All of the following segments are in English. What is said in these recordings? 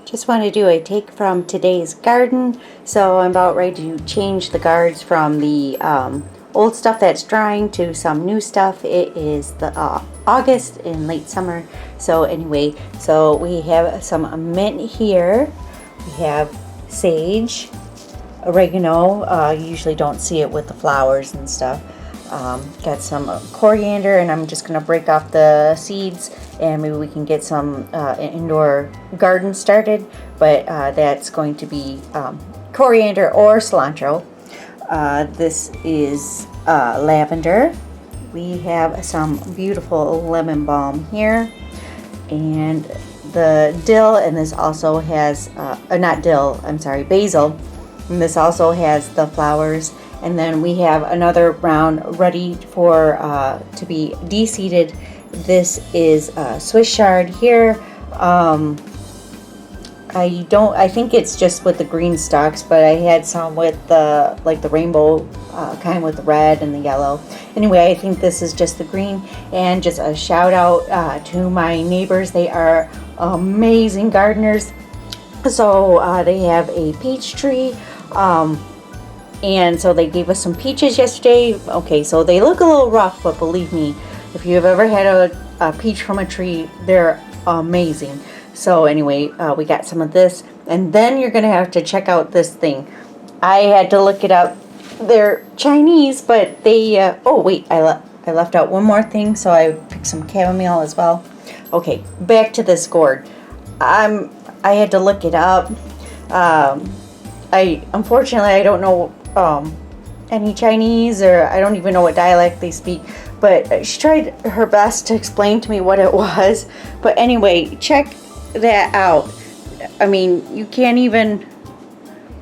Just want to do a take from today's garden. So I'm about ready to change the guards from the old stuff that's drying to some new stuff. It is the August in late summer. So anyway, so we have some mint here. We have sage, oregano. You usually don't see it with the flowers and stuff. Got some coriander, and I'm just going to break off the seeds and maybe we can get some indoor garden started, but that's going to be coriander or cilantro. This is lavender. We have some beautiful lemon balm here, and the dill, and this also has not dill, I'm sorry, basil, and this also has the flowers. And then we have another round ready for to be de-seeded. This is Swiss chard here. I think it's just with the green stalks, but I had some with the the rainbow kind with the red and the yellow. Anyway, I think this is just the green. And just a shout out to my neighbors. They are amazing gardeners. So they have a peach tree. And so they gave us some peaches yesterday. Okay, so they look a little rough, but believe me, if you've ever had a peach from a tree, they're amazing. So anyway, we got some of this, and then you're gonna have to check out this thing. I had to look it up. They're Chinese, but they. Oh wait, I left out one more thing, so I picked some chamomile as well. Okay, back to this gourd. I had to look it up. Unfortunately I don't know any Chinese, or I don't even know what dialect they speak, but she tried her best to explain to me what it was. But anyway, check that out. I mean, you can't even,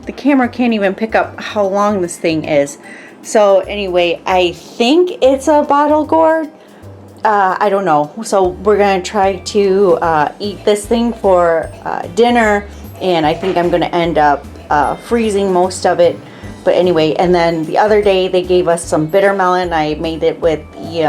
the camera can't even pick up how long this thing is. So anyway, I think it's a bottle gourd. I don't know. So we're gonna try to eat this thing for dinner, and I think I'm gonna end up freezing most of it. But anyway, and then the other day they gave us some bitter melon. I made it with the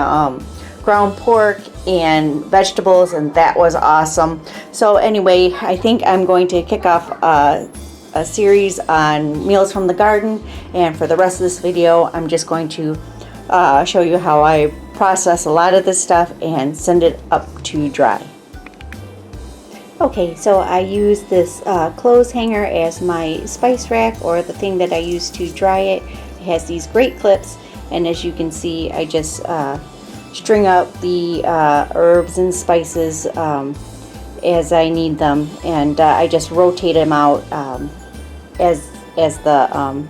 ground pork and vegetables, and that was awesome. So anyway, I think I'm going to kick off a series on meals from the garden, and for the rest of this video I'm just going to show you how I process a lot of this stuff and send it up to dry. Okay, so I use this clothes hanger as my spice rack, or the thing that I use to dry it. It has these great clips, and as you can see, I just string up the herbs and spices as I need them, and I just rotate them out as the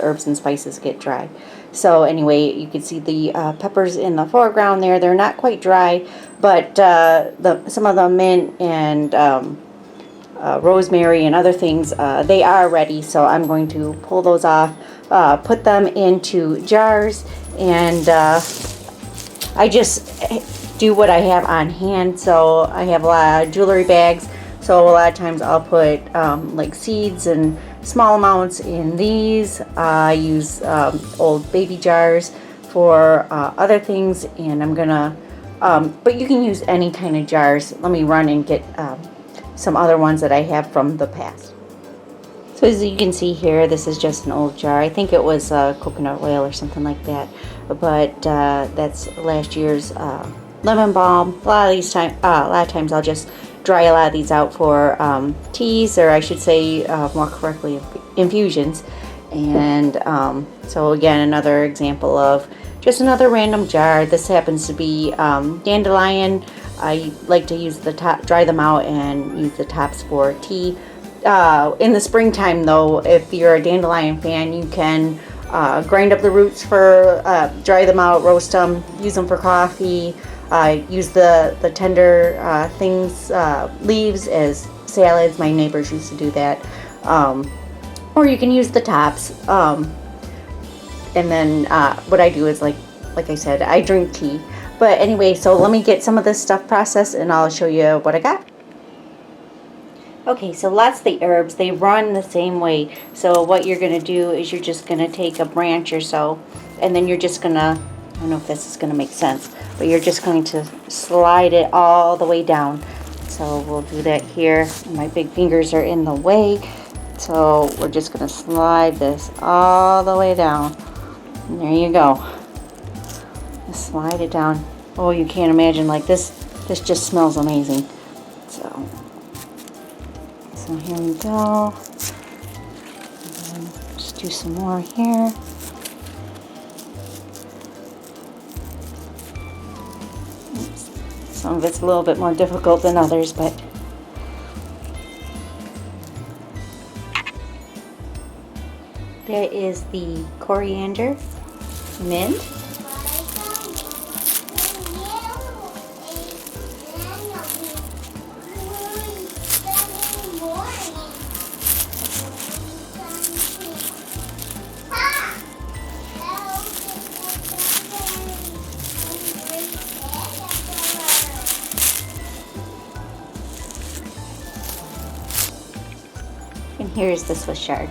herbs and spices get dry. So anyway, you can see the peppers in the foreground there. They're not quite dry, but some of the mint and rosemary and other things, they are ready. So I'm going to pull those off, put them into jars, and I just do what I have on hand. So I have a lot of jewelry bags. So a lot of times I'll put like seeds and small amounts in these. I use old baby jars for other things, and I'm gonna but you can use any kind of jars. Let me run and get some other ones that I have from the past. So as you can see here, this is just an old jar. I think it was coconut oil or something like that, but that's last year's lemon balm. A lot of times I'll just dry a lot of these out for teas, or I should say more correctly, infusions. And so again, another example of just another random jar. This happens to be dandelion. I like to use the top, dry them out and use the tops for tea. In the springtime though, if you're a dandelion fan, you can grind up the roots for, dry them out, roast them, use them for coffee. Use the tender things, leaves as salads. My neighbors used to do that. Or you can use the tops. And then what I do is, like I said, I drink tea. But anyway, so let me get some of this stuff processed, and I'll show you what I got. Okay, so lots of the herbs, they run the same way. So what you're going to do is you're just going to take a branch or so, and then you're just going to, I don't know if this is going to make sense, but you're just going to slide it all the way down. so we'll do that here. My big fingers are in the way, so we're just going to slide this all the way down. And there you go. Just slide it down. Oh, you can't imagine, like this just smells amazing. So here we go. And just do some more here. Oops. Some of it's a little bit more difficult than others, but there is the coriander, mint, and here's the Swiss chard.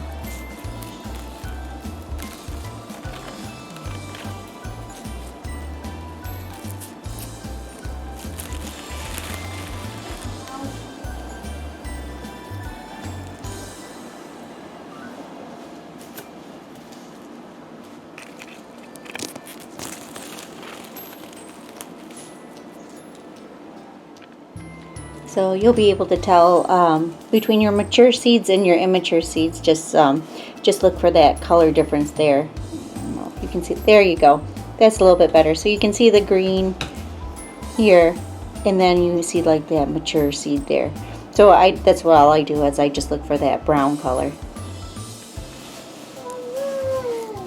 So you'll be able to tell between your mature seeds and your immature seeds. Just look for that color difference there. I don't know if you can see. There you go. That's a little bit better. So you can see the green here, and then you see like that mature seed there. So that's what all I do is I just look for that brown color.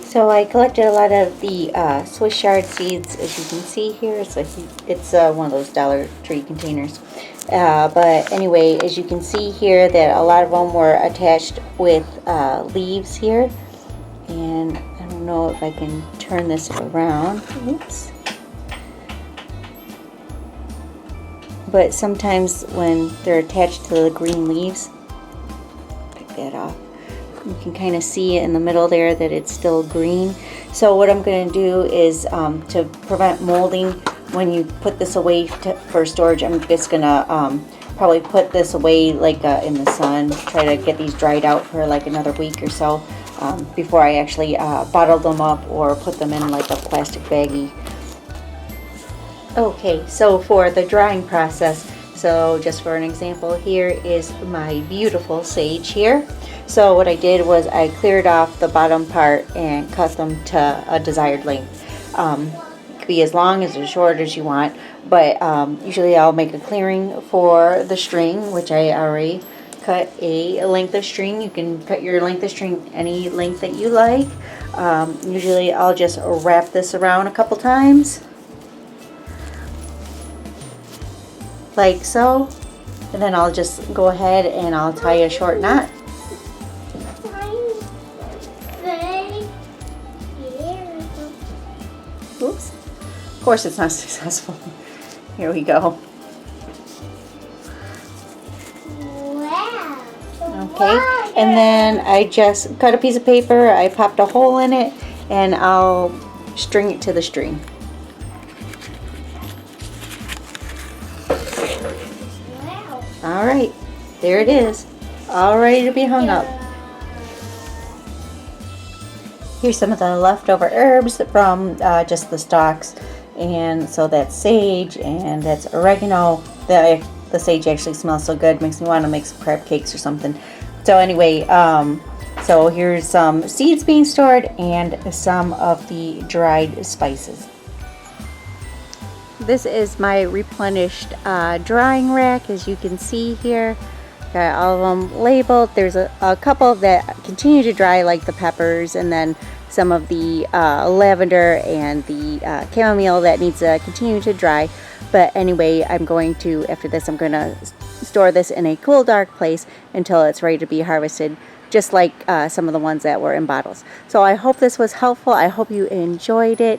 So I collected a lot of the Swiss chard seeds, as you can see here. It's one of those Dollar Tree containers. But anyway, as you can see here, that a lot of them were attached with leaves here. And I don't know if I can turn this around. Oops. But sometimes when they're attached to the green leaves, pick that off. You can kind of see in the middle there that it's still green. So what I'm going to do is to prevent molding, when you put this away for storage, I'm just going to probably put this away like in the sun, try to get these dried out for like another week or so before I actually bottle them up or put them in like a plastic baggie. Okay, so for the drying process, so just for an example, here is my beautiful sage here. So what I did was I cleared off the bottom part and cut them to a desired length. It could be as long as short as you want, but usually I'll make a clearing for the string, which I already cut a length of string. You can cut your length of string any length that you like. Usually I'll just wrap this around a couple times, like so, and then I'll just go ahead and I'll tie a short knot. Oops. Of course it's not successful. Here we go. Wow. Okay, and then I just cut a piece of paper, I popped a hole in it, and I'll string it to the string. Wow. Alright, there it is, all ready to be hung up. Here's some of the leftover herbs from just the stalks, and so that's sage and that's oregano. The sage actually smells so good, makes me want to make some crab cakes or something. So anyway, so here's some seeds being stored and some of the dried spices. This is my replenished drying rack, as you can see here. Got all of them labeled. There's a couple that continue to dry, like the peppers, and then some of the lavender and the chamomile that needs to continue to dry. But anyway, after this, I'm going to store this in a cool, dark place until it's ready to be harvested, just like some of the ones that were in bottles. So I hope this was helpful. I hope you enjoyed it.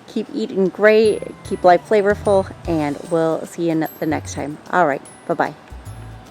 Keep eating great, keep life flavorful, and we'll see you the next time. All right, bye-bye.